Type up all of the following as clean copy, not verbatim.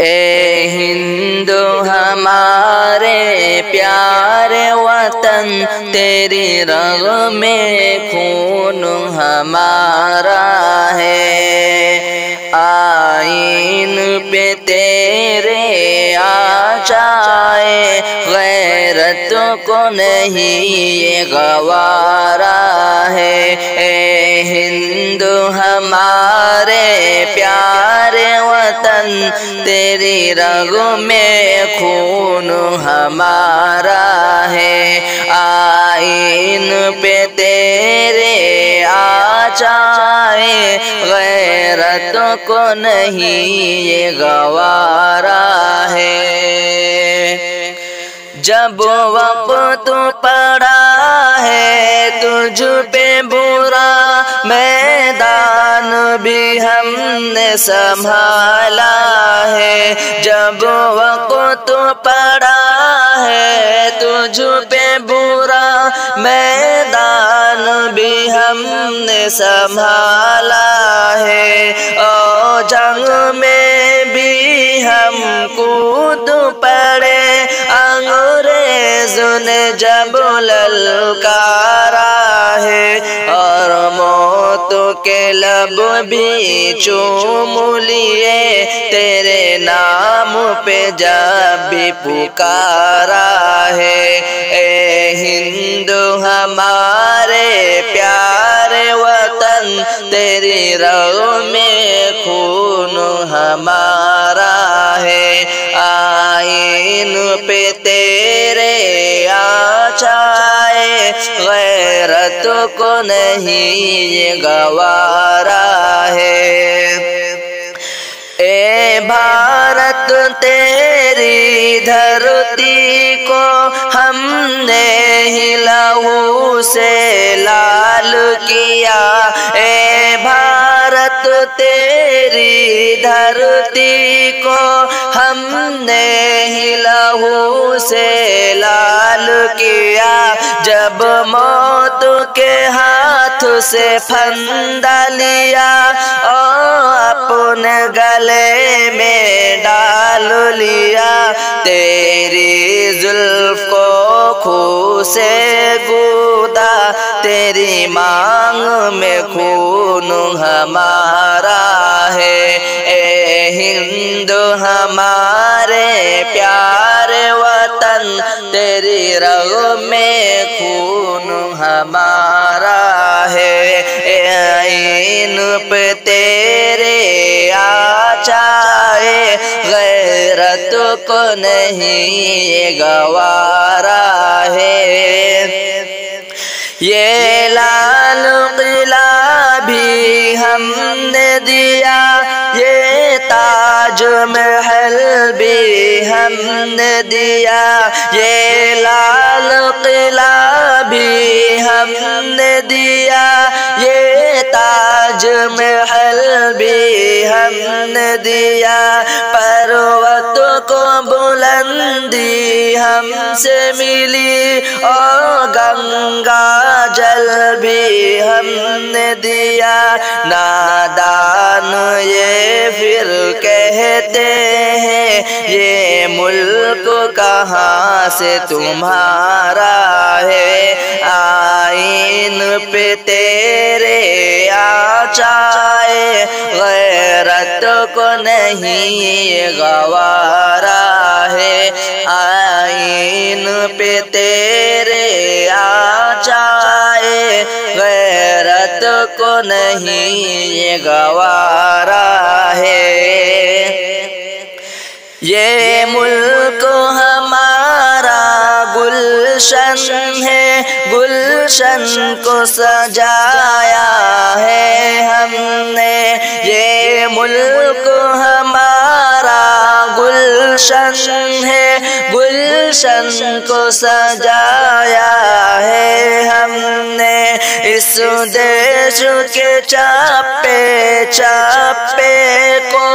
اے ہندو ہمارے پیارے وطن، تیری رگ میں خون ہمارا ہے، آئین پہ تیرے آ جائے، غیرت کو نہیں یہ گوارا ہے۔ اے ہندو ہمارے پیارے وطن، تیری رگ میں خون ہمارا ہے، آئین پہ تیرے آ جائے، غیرت کو نہیں یہ گوارا ہے۔ جب وقت پڑا ہے تجھ پہ برا، میدان بھی ہم نے سنبھالا ہے، جب وقت پڑا ہے تجھ پہ برا، میدان بھی ہم نے سنبھالا ہے، اور جنگ میں بھی ہم کود پڑے، انگریزوں نے جب للکارا ہے، اور موت کے لب بھی چوم لیے، تیرے نام پہ جب بھی پکارا ہے۔ اے ہندو ہمارے پیارے وطن، تیری رگ میں خون ہمارا ہے، آئین پہ تیرے آ جائے، غیرت کو نہیں یہ گوارا ہے۔ اے بھارت تیری دھرتی کو ہم نے ہی لہو سے لال کیا، اے بھارت تیری دھرتی کو ہم نے ہی لہو سے لال کیا، جب موت کے ہاتھ سے پھندا لیا، اور اپنے گلے میں ڈال لیا، تیری زلف کو خون سے گودا، تیری مانگ میں خون ہمارا ہے۔ اے ہندو ہمارے پیارے وطن، تیری رگ میں خون ہمارا ہے، آئین پہ تیرے آ جائے، غیرت کو نہیں یہ گوارا ہے۔ یہ لال قلعہ بھی ہم نے دیا، یہ تاج محل بھی ہم نے دیا، یہ لال قلعہ بھی ہم نے دیا، یہ تاج محل بھی ہم نے دیا، پروت کو بلندی ہم سے ملی، اور گنگا جل بھی ہم نے دیا، نادان یہ پھر کہتے ہیں یہ ملک کہاں سے تمہارا ہے، آئین پہ تیرے آ جائے، غیرت کو نہیں یہ گوارا ہے، آئین پہ تیرے آ جائے، غیرت کو نہیں یہ گوارا ہے۔ یہ ملک ہمارا گلشن ہے، گلشن کو سجایا ہے ہم نے، یہ ملک ہمارا گلشن گلشن ہے، گلشن کو سجایا ہے ہم نے، اس دیش کے چاپے چاپے کو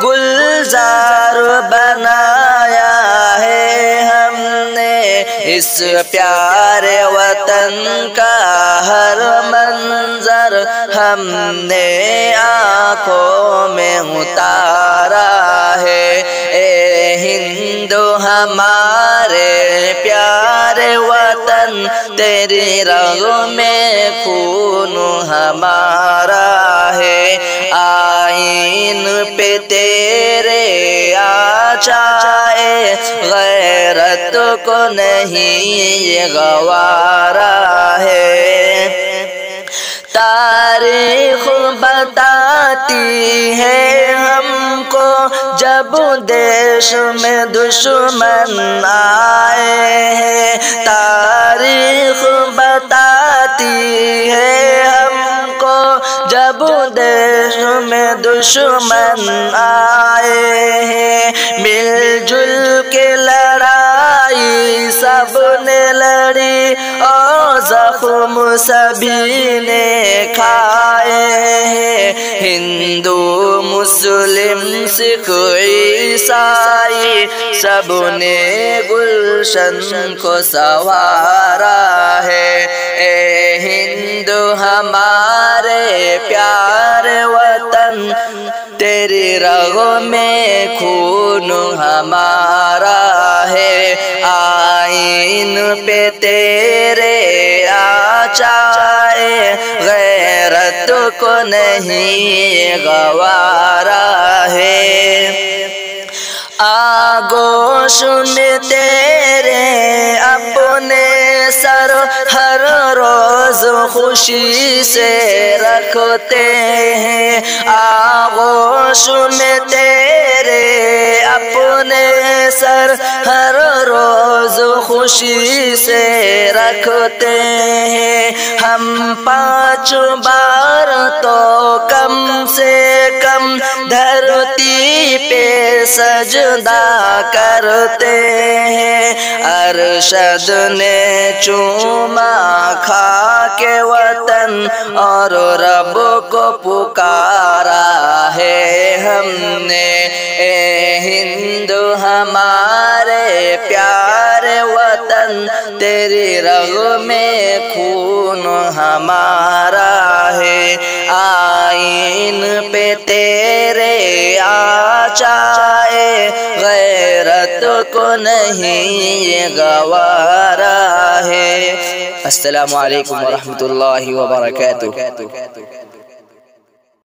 گلزار بنایا ہے ہم نے، اس پیارے وطن کا ہر منظر ہم نے آنکھوں میں اتارا ہے۔ اے ہندو ہمارے پیارے وطن، تیری رگوں میں خون ہمارا ہے، آئین پہ تیرے آچائے غیرت کو نہیں یہ گوارا ہے۔ تاریخ بتاتی ہے ہم کو جب دیش میں دشمن آئے ہیں، تاریخ بتاتی ہے ہم کو جب دیش میں دشمن آئے ہیں، مل جل کے لڑائی سب نے لڑی اور زخم سبھی نے کھائے ہیں، ہندو مسلم سکھ عیسائی سب نے گلشن کو سنوارا ہے۔ اے ہندو ہمارے پیارے وطن، تیری رگوں میں خون ہمارا ہے، آئین پہ تیرے آچائے غیرت کو نہیں گوارا ہے۔ آغوش میں تیرے اپنے سر ہر روز خوشی سے رکھتے ہیں، آغوش میں تیرے اپنے سر ہر روز خوشی سے رکھتے ہیں، ہم 5 بار تو کم سے کم دھرتی پہ سجدہ کرتے ہیں، ارشد نے چوما کھا کے وطن اور رب کو پکارا ہے ہم نے۔ اے ہندو ہمارے پیارے وطن، تیری رگ میں خون ہمارا ہے، آئین پہ تیرے آچائے غیرت کو نہیں یہ گوارا ہے۔ السلام علیکم ورحمۃ اللہ وبرکاتہ۔